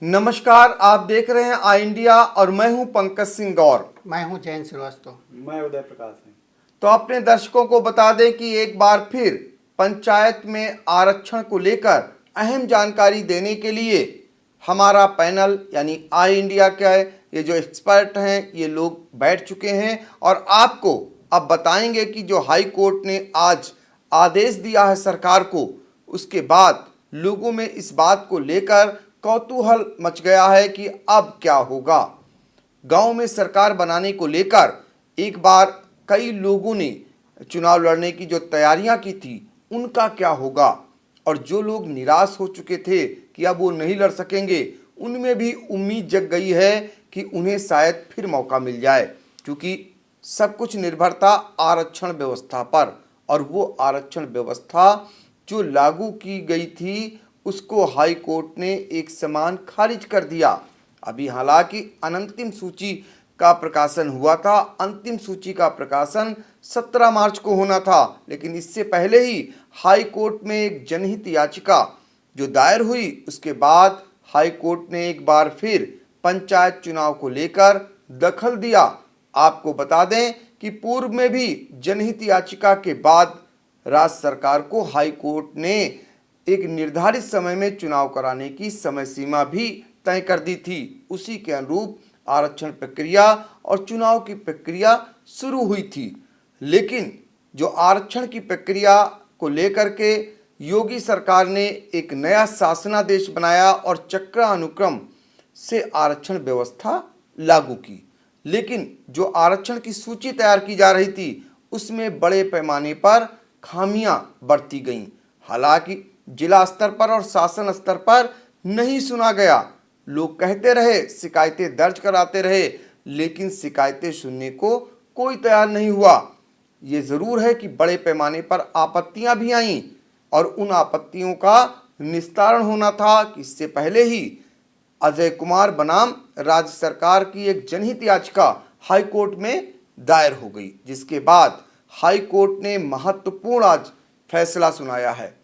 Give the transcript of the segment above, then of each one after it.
नमस्कार, आप देख रहे हैं आई इंडिया और मैं हूं पंकज सिंह गौर। मैं हूं जैन श्रीवास्तव। मैं उदय प्रकाश हूं। तो अपने दर्शकों को बता दें कि एक बार फिर पंचायत में आरक्षण को लेकर अहम जानकारी देने के लिए हमारा पैनल यानी आई इंडिया का ये जो एक्सपर्ट हैं ये लोग बैठ चुके हैं और आपको अब बताएंगे कि जो हाई कोर्ट ने आज आदेश दिया है सरकार को, उसके बाद लोगों में इस बात को लेकर कौतूहल मच गया है कि अब क्या होगा। गांव में सरकार बनाने को लेकर एक बार कई लोगों ने चुनाव लड़ने की जो तैयारियां की थी उनका क्या होगा, और जो लोग निराश हो चुके थे कि अब वो नहीं लड़ सकेंगे उनमें भी उम्मीद जग गई है कि उन्हें शायद फिर मौका मिल जाए, क्योंकि सब कुछ निर्भरता आरक्षण व्यवस्था पर, और वो आरक्षण व्यवस्था जो लागू की गई थी उसको हाई कोर्ट ने एक समान खारिज कर दिया। अभी हालांकि अंतिम सूची का प्रकाशन हुआ था, अंतिम सूची का प्रकाशन 17 मार्च को होना था, लेकिन इससे पहले ही हाई कोर्ट में एक जनहित याचिका जो दायर हुई, उसके बाद हाई कोर्ट ने एक बार फिर पंचायत चुनाव को लेकर दखल दिया। आपको बता दें कि पूर्व में भी जनहित याचिका के बाद राज्य सरकार को हाई कोर्ट ने एक निर्धारित समय में चुनाव कराने की समय सीमा भी तय कर दी थी। उसी के अनुरूप आरक्षण प्रक्रिया और चुनाव की प्रक्रिया शुरू हुई थी, लेकिन जो आरक्षण की प्रक्रिया को लेकर के योगी सरकार ने एक नया शासनादेश बनाया और चक्रानुक्रम से आरक्षण व्यवस्था लागू की। लेकिन जो आरक्षण की सूची तैयार की जा रही थी उसमें बड़े पैमाने पर खामियां बरती गईं। हालांकि जिला स्तर पर और शासन स्तर पर नहीं सुना गया। लोग कहते रहे, शिकायतें दर्ज कराते रहे, लेकिन शिकायतें सुनने को कोई तैयार नहीं हुआ। ये ज़रूर है कि बड़े पैमाने पर आपत्तियां भी आईं और उन आपत्तियों का निस्तारण होना था कि इससे पहले ही अजय कुमार बनाम राज्य सरकार की एक जनहित याचिका हाई कोर्ट में दायर हो गई, जिसके बाद हाई कोर्ट ने महत्वपूर्ण आज फैसला सुनाया है।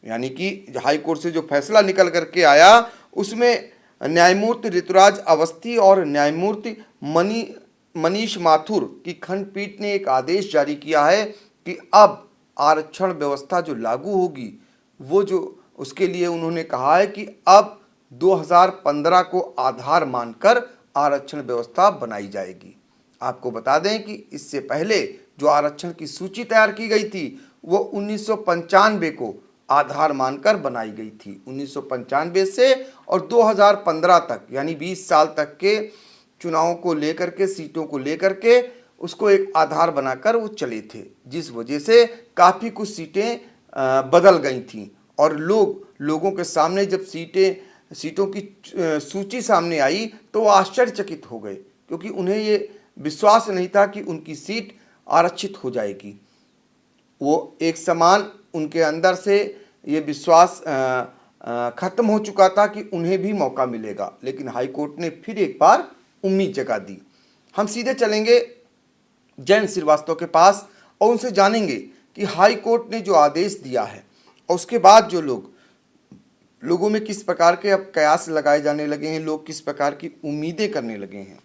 यानी कि हाई कोर्ट से जो फैसला निकल करके आया उसमें न्यायमूर्ति ऋतुराज अवस्थी और न्यायमूर्ति मनीष माथुर की खंडपीठ ने एक आदेश जारी किया है कि अब आरक्षण व्यवस्था जो लागू होगी वो जो उसके लिए उन्होंने कहा है कि अब 2015 को आधार मानकर आरक्षण व्यवस्था बनाई जाएगी। आपको बता दें कि इससे पहले जो आरक्षण की सूची तैयार की गई थी वो 1995 को आधार मानकर बनाई गई थी। 1995 से और 2015 तक यानी 20 साल तक के चुनावों को लेकर के, सीटों को लेकर के उसको एक आधार बनाकर वो चले थे, जिस वजह से काफ़ी कुछ सीटें बदल गई थी और लोगों के सामने जब सीटों की सूची सामने आई तो वो आश्चर्यचकित हो गए, क्योंकि उन्हें ये विश्वास नहीं था कि उनकी सीट आरक्षित हो जाएगी। वो एक समान उनके अंदर से ये विश्वास खत्म हो चुका था कि उन्हें भी मौका मिलेगा, लेकिन हाई कोर्ट ने फिर एक बार उम्मीद जगा दी। हम सीधे चलेंगे जैन श्रीवास्तव के पास और उनसे जानेंगे कि हाई कोर्ट ने जो आदेश दिया है और उसके बाद जो लोगों में किस प्रकार के अब कयास लगाए जाने लगे हैं, लोग किस प्रकार की उम्मीदें करने लगे हैं।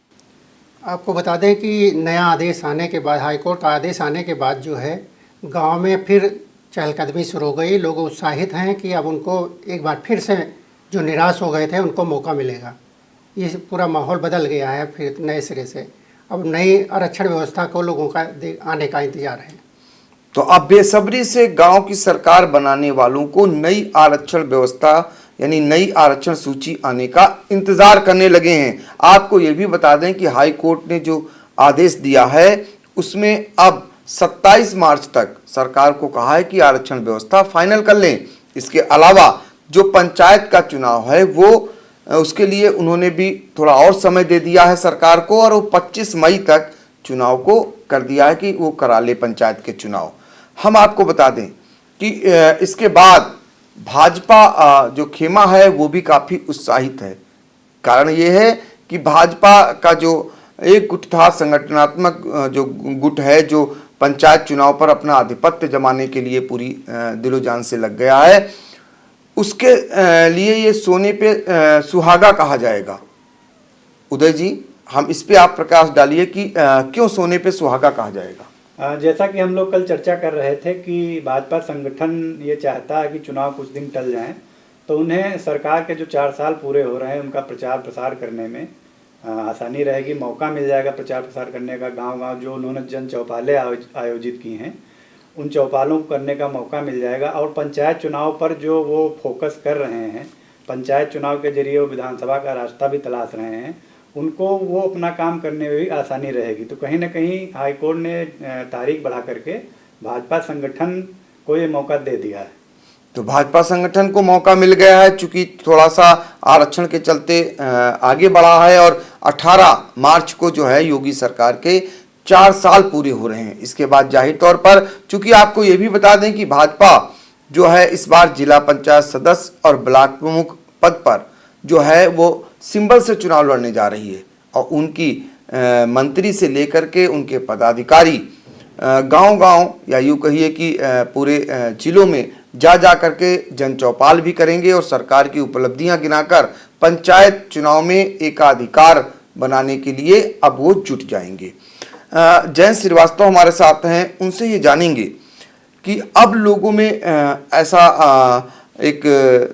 आपको बता दें कि नया आदेश आने के बाद, हाई कोर्ट का आदेश आने के बाद जो है गांव में फिर चहलकदमी शुरू हो गई। लोग उत्साहित हैं कि अब उनको एक बार फिर से जो निराश हो गए थे उनको मौका मिलेगा। ये पूरा माहौल बदल गया है फिर नए सिरे से। अब नई आरक्षण व्यवस्था को लोगों का आने का इंतजार है। तो अब बेसब्री से गांव की सरकार बनाने वालों को नई आरक्षण व्यवस्था यानी नई आरक्षण सूची आने का इंतजार करने लगे हैं। आपको ये भी बता दें कि हाई कोर्ट ने जो आदेश दिया है उसमें अब 27 मार्च तक सरकार को कहा है कि आरक्षण व्यवस्था फाइनल कर लें। इसके अलावा जो पंचायत का चुनाव है वो उसके लिए उन्होंने भी थोड़ा और समय दे दिया है सरकार को, और वो 25 मई तक चुनाव को कर दिया है कि वो करा ले पंचायत के चुनाव। हम आपको बता दें कि इसके बाद भाजपा जो खेमा है वो भी काफ़ी उत्साहित है। कारण ये है कि भाजपा का जो एक गुट था, संगठनात्मक जो गुट है, जो पंचायत चुनाव पर अपना आधिपत्य जमाने के लिए पूरी दिलो जान से लग गया है, उसके लिए ये सोने पे सुहागा कहा जाएगा। उदय जी, हम इस पे आप प्रकाश डालिए कि क्यों सोने पे सुहागा कहा जाएगा। जैसा कि हम लोग कल चर्चा कर रहे थे कि भाजपा संगठन ये चाहता है कि चुनाव कुछ दिन टल जाएं, तो उन्हें सरकार के जो 4 साल पूरे हो रहे हैं उनका प्रचार प्रसार करने में आसानी रहेगी, मौका मिल जाएगा प्रचार प्रसार करने का। गांव-गांव जो उन्होंने जन चौपालें आयोजित की हैं, उन चौपालों को करने का मौका मिल जाएगा। और पंचायत चुनाव पर जो वो फोकस कर रहे हैं, पंचायत चुनाव के जरिए वो विधानसभा का रास्ता भी तलाश रहे हैं, उनको वो अपना काम करने में भी आसानी रहेगी। तो कहीं ना कहीं हाईकोर्ट ने तारीख बढ़ा करके भाजपा संगठन को ये मौका दे दिया है। तो भाजपा संगठन को मौका मिल गया है, चूंकि थोड़ा सा आरक्षण के चलते आगे बढ़ा है, और 18 मार्च को जो है योगी सरकार के 4 साल पूरे हो रहे हैं। इसके बाद जाहिर तौर पर, चूंकि आपको ये भी बता दें कि भाजपा जो है इस बार जिला पंचायत सदस्य और ब्लॉक प्रमुख पद पर जो है वो सिंबल से चुनाव लड़ने जा रही है, और उनकी मंत्री से लेकर के उनके पदाधिकारी गांव-गांव या यूँ कहिए कि पूरे जिलों में जा करके जन चौपाल भी करेंगे, और सरकार की उपलब्धियां गिनाकर पंचायत चुनाव में एकाधिकार बनाने के लिए अब वो जुट जाएंगे। जयंत श्रीवास्तव हमारे साथ हैं, उनसे ये जानेंगे कि अब लोगों में ऐसा एक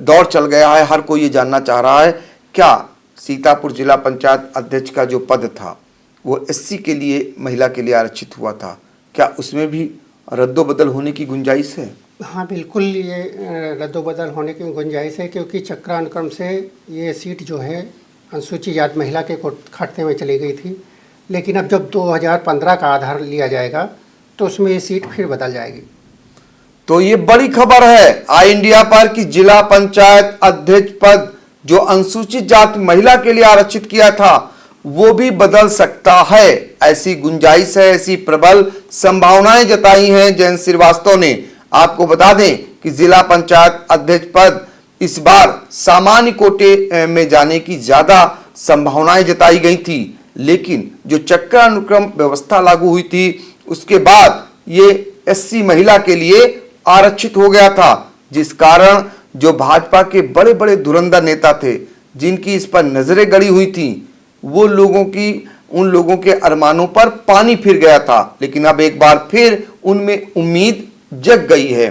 दौर चल गया है, हर कोई ये जानना चाह रहा है, क्या सीतापुर जिला पंचायत अध्यक्ष का जो पद था वो एससी के लिए, महिला के लिए आरक्षित हुआ था, क्या उसमें भी रद्दोबदल होने की गुंजाइश है? हाँ बिल्कुल, ये रद्दोबदल होने की गुंजाइश है, क्योंकि चक्रानुक्रम से ये सीट जो है अनुसूचित जाति महिला के खाते में चली गई थी, लेकिन अब जब 2015 का आधार लिया जाएगा तो उसमें ये सीट फिर बदल जाएगी। तो ये बड़ी खबर है आई इंडिया पर कि जिला पंचायत अध्यक्ष पद जो अनुसूचित जाति महिला के लिए आरक्षित किया था वो भी बदल सकता है, ऐसी गुंजाइश है, ऐसी प्रबल संभावनाएं जताई हैं जयंत श्रीवास्तव ने। आपको बता दें कि जिला पंचायत अध्यक्ष पद इस बार सामान्य कोटे में जाने की ज्यादा संभावनाएं जताई गई थी, लेकिन जो चक्रानुक्रम व्यवस्था लागू हुई थी उसके बाद ये एससी महिला के लिए आरक्षित हो गया था, जिस कारण जो भाजपा के बड़े बड़े धुरंधर नेता थे जिनकी इस पर नजरें गड़ी हुई थी, वो उन लोगों के अरमानों पर पानी फिर गया था। लेकिन अब एक बार फिर उनमें उम्मीद जग गई है।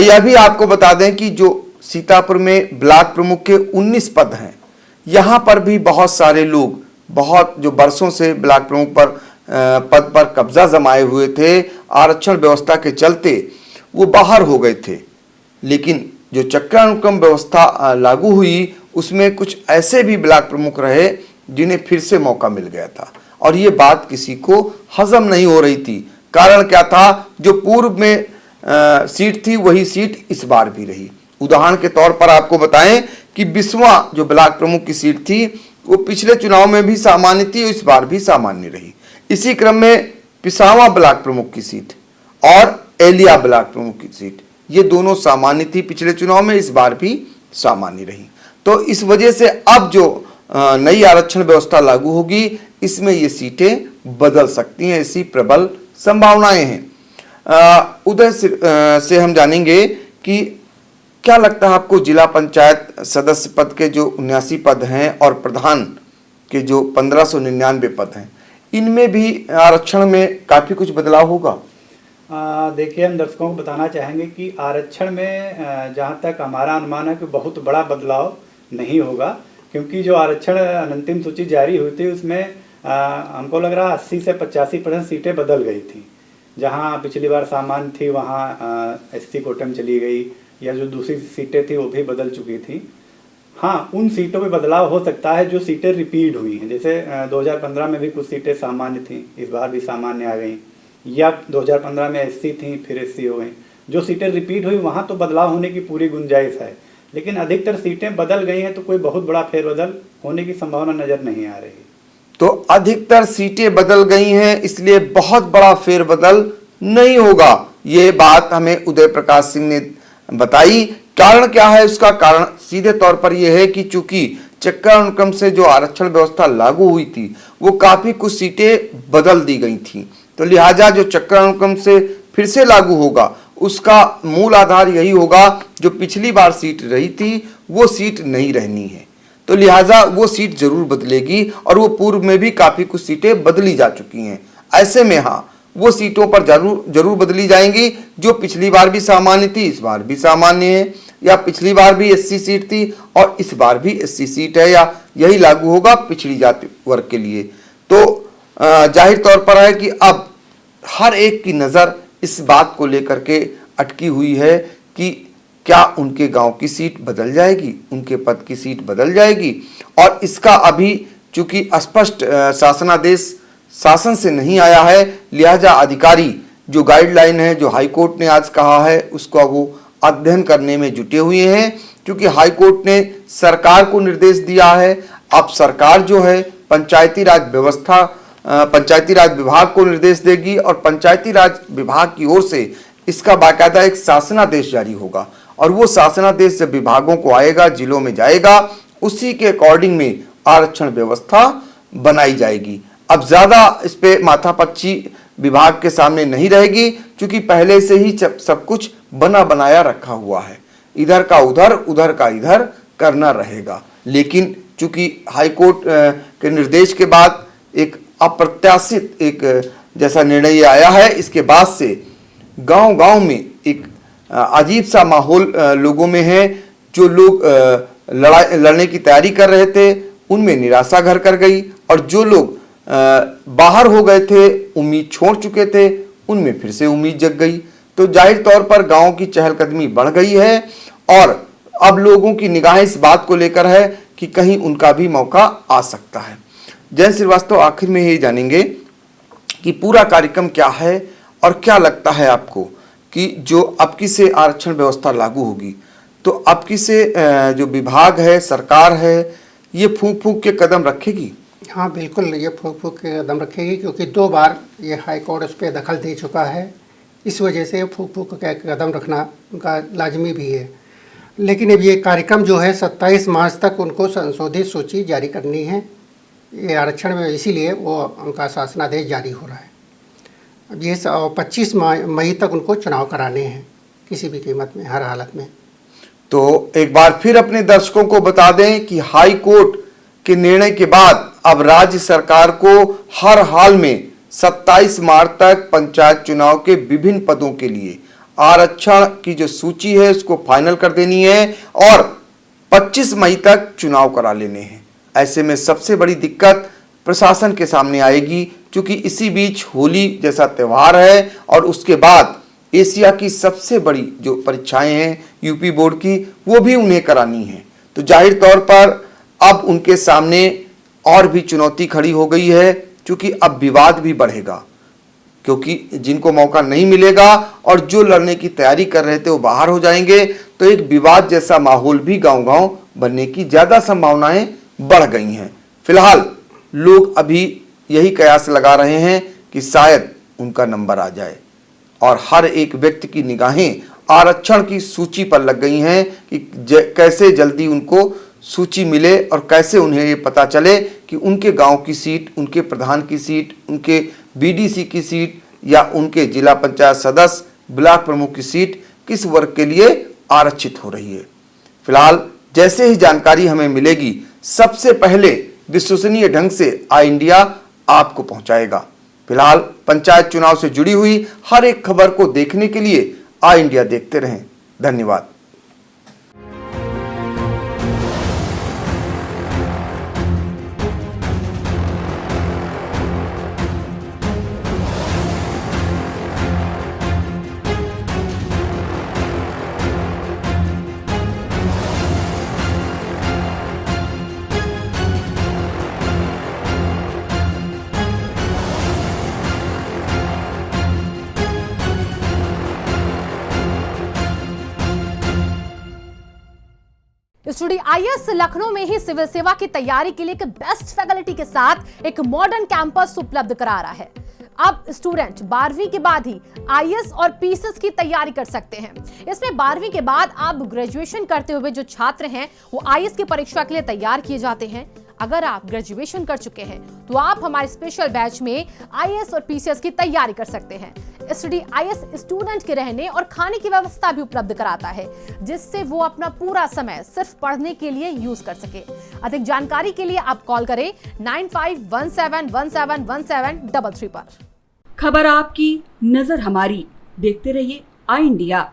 यह भी आपको बता दें कि जो सीतापुर में ब्लॉक प्रमुख के 19 पद हैं, यहाँ पर भी बहुत सारे लोग बहुत जो बरसों से ब्लॉक प्रमुख पद पर कब्जा जमाए हुए थे, आरक्षण व्यवस्था के चलते वो बाहर हो गए थे। लेकिन जो चक्रानुक्रम व्यवस्था लागू हुई उसमें कुछ ऐसे भी ब्लॉक प्रमुख रहे जिन्हें फिर से मौका मिल गया था, और ये बात किसी को हजम नहीं हो रही थी। कारण क्या था, जो पूर्व में सीट थी वही सीट इस बार भी रही। उदाहरण के तौर पर आपको बताएं कि 20वां जो ब्लॉक प्रमुख की सीट थी वो पिछले चुनाव में भी सामान्य थी और इस बार भी सामान्य रही। इसी क्रम में पिसावा ब्लॉक प्रमुख की सीट और एलिया ब्लॉक प्रमुख की सीट, ये दोनों सामान्य थी पिछले चुनाव में, इस बार भी सामान्य रही। तो इस वजह से अब जो नई आरक्षण व्यवस्था लागू होगी इसमें ये सीटें बदल सकती हैं, ऐसी प्रबल संभावनाएं हैं। उदय से हम जानेंगे कि क्या लगता है आपको, जिला पंचायत सदस्य पद के जो 79 पद हैं और प्रधान के जो 1599 पद हैं, इनमें भी आरक्षण में काफी कुछ बदलाव होगा? देखिए, हम दर्शकों को बताना चाहेंगे कि आरक्षण में जहाँ तक हमारा अनुमान है कि बहुत बड़ा बदलाव नहीं होगा, क्योंकि जो आरक्षण अंतिम सूची जारी हुई थी उसमें हमको लग रहा 80 से 85% सीटें बदल गई थी। जहाँ पिछली बार सामान्य थी वहाँ एससी कोटे में चली गई, या जो दूसरी सीटें थी वो भी बदल चुकी थी। हाँ, उन सीटों में बदलाव हो सकता है जो सीटें रिपीट हुई हैं, जैसे 2015 में भी कुछ सीटें सामान्य थीं, इस बार भी सामान्य आ गई, या 2015 में एससी थी फिर एससी हो गई। जो सीटें रिपीट हुई वहाँ तो बदलाव होने की पूरी गुंजाइश है, लेकिन अधिकतर सीटें बदल गई हैं तो कोई बहुत बड़ा फेरबदल होने की संभावना नजर नहीं आ रही। तो अधिकतर सीटें बदल गई हैं, इसलिए बहुत बड़ा फेरबदल नहीं होगा, ये बात हमें उदय प्रकाश सिंह ने बताई। कारण क्या है? उसका कारण सीधे तौर पर यह है कि चूंकि चक्रानुक्रम से जो आरक्षण व्यवस्था लागू हुई थी वो काफी कुछ सीटें बदल दी गई थी, तो लिहाजा जो चक्रानुक्रम से फिर से लागू होगा उसका मूल आधार यही होगा, जो पिछली बार सीट रही थी वो सीट नहीं रहनी है, तो लिहाजा वो सीट जरूर बदलेगी और वो पूर्व में भी काफ़ी कुछ सीटें बदली जा चुकी हैं। ऐसे में हाँ, वो सीटों पर जरूर बदली जाएंगी जो पिछली बार भी सामान्य थी, इस बार भी सामान्य है, या पिछली बार भी एससी सीट थी और इस बार भी एससी सीट है, या यही लागू होगा पिछड़ी जाति वर्ग के लिए। तो जाहिर तौर पर है कि अब हर एक की नज़र इस बात को लेकर के अटकी हुई है कि क्या उनके गांव की सीट बदल जाएगी, उनके पद की सीट बदल जाएगी। और इसका अभी चूंकि स्पष्ट शासनादेश शासन से नहीं आया है, लिहाजा अधिकारी जो गाइडलाइन है, जो हाईकोर्ट ने आज कहा है, उसका वो अध्ययन करने में जुटे हुए हैं। क्योंकि हाईकोर्ट ने सरकार को निर्देश दिया है, अब सरकार जो है पंचायती राज विभाग को निर्देश देगी और पंचायती राज विभाग की ओर से इसका बाकायदा एक शासनादेश जारी होगा और वो शासनादेश जब विभागों को आएगा, जिलों में जाएगा, उसी के अकॉर्डिंग में आरक्षण व्यवस्था बनाई जाएगी। अब ज़्यादा इस पे माथापच्ची विभाग के सामने नहीं रहेगी, क्योंकि पहले से ही सब कुछ बना बनाया रखा हुआ है, इधर का उधर, उधर का इधर करना रहेगा। लेकिन चूंकि हाईकोर्ट के निर्देश के बाद एक अप्रत्याशित एक जैसा निर्णय आया है, इसके बाद से गांव-गांव में एक अजीब सा माहौल लोगों में है। जो लोग लड़ने की तैयारी कर रहे थे उनमें निराशा घर कर गई, और जो लोग बाहर हो गए थे, उम्मीद छोड़ चुके थे, उनमें फिर से उम्मीद जग गई। तो जाहिर तौर पर गांव की चहलकदमी बढ़ गई है और अब लोगों की निगाहें इस बात को लेकर है कि कहीं उनका भी मौका आ सकता है। जयंत श्रीवास्तव, आखिर में यही जानेंगे कि पूरा कार्यक्रम क्या है और क्या लगता है आपको कि जो अबकी से आरक्षण व्यवस्था लागू होगी, तो अबकी से जो विभाग है, सरकार है, ये फूंक फूंक के कदम रखेगी? हाँ बिल्कुल, ये फूंक फूंक के कदम रखेगी, क्योंकि 2 बार ये हाई कोर्ट उस पर दखल दे चुका है। इस वजह से फूंक फूंक के कदम रखना उनका लाजमी भी है। लेकिन अब ये कार्यक्रम जो है 27 मार्च तक उनको संशोधित सूची जारी करनी है, ये आरक्षण में, इसीलिए वो उनका शासनादेश जारी हो रहा है। अब ये 25 मई तक उनको चुनाव कराने हैं किसी भी कीमत में, हर हालत में। तो एक बार फिर अपने दर्शकों को बता दें कि हाई कोर्ट के निर्णय के बाद अब राज्य सरकार को हर हाल में 27 मार्च तक पंचायत चुनाव के विभिन्न पदों के लिए आरक्षण की जो सूची है उसको फाइनल कर देनी है और 25 मई तक चुनाव करा लेने हैं। ऐसे में सबसे बड़ी दिक्कत प्रशासन के सामने आएगी, क्योंकि इसी बीच होली जैसा त्यौहार है और उसके बाद एशिया की सबसे बड़ी जो परीक्षाएं हैं यूपी बोर्ड की, वो भी उन्हें करानी है। तो जाहिर तौर पर अब उनके सामने और भी चुनौती खड़ी हो गई है, क्योंकि अब विवाद भी बढ़ेगा, क्योंकि जिनको मौका नहीं मिलेगा और जो लड़ने की तैयारी कर रहे थे वो बाहर हो जाएंगे, तो एक विवाद जैसा माहौल भी गांव-गांव बनने की ज़्यादा संभावनाएं बढ़ गई हैं। फिलहाल लोग अभी यही कयास लगा रहे हैं कि शायद उनका नंबर आ जाए, और हर एक व्यक्ति की निगाहें आरक्षण की सूची पर लग गई हैं कि कैसे जल्दी उनको सूची मिले और कैसे उन्हें ये पता चले कि उनके गांव की सीट, उनके प्रधान की सीट, उनके बीडीसी की सीट या उनके जिला पंचायत सदस्य, ब्लॉक प्रमुख की सीट किस वर्ग के लिए आरक्षित हो रही है। फिलहाल जैसे ही जानकारी हमें मिलेगी, सबसे पहले विश्वसनीय ढंग से आई इंडिया आपको पहुंचाएगा। फिलहाल पंचायत चुनाव से जुड़ी हुई हर एक खबर को देखने के लिए आई इंडिया देखते रहें। धन्यवाद। स्टूडियो आईएएस लखनऊ में ही सिविल सेवा की तैयारी के लिए एक बेस्ट फैकल्टी के साथ एक मॉडर्न कैंपस उपलब्ध करा रहा है। अब स्टूडेंट 12वीं के बाद ही आईएएस और पीसीएस की तैयारी कर सकते हैं। इसमें 12वीं के बाद आप ग्रेजुएशन करते हुए जो छात्र हैं वो आईएएस की परीक्षा के लिए तैयार किए जाते हैं। अगर आप ग्रेजुएशन कर चुके हैं तो आप हमारे स्पेशल बैच में आईएएस और पीसीएस की तैयारी कर सकते हैं। स्टडी आईएएस स्टूडेंट के रहने और खाने की व्यवस्था भी उपलब्ध कराता है, जिससे वो अपना पूरा समय सिर्फ पढ़ने के लिए यूज कर सके। अधिक जानकारी के लिए आप कॉल करें 9517171733 पर। खबर आपकी, नजर हमारी। देखते रहिए आई इंडिया।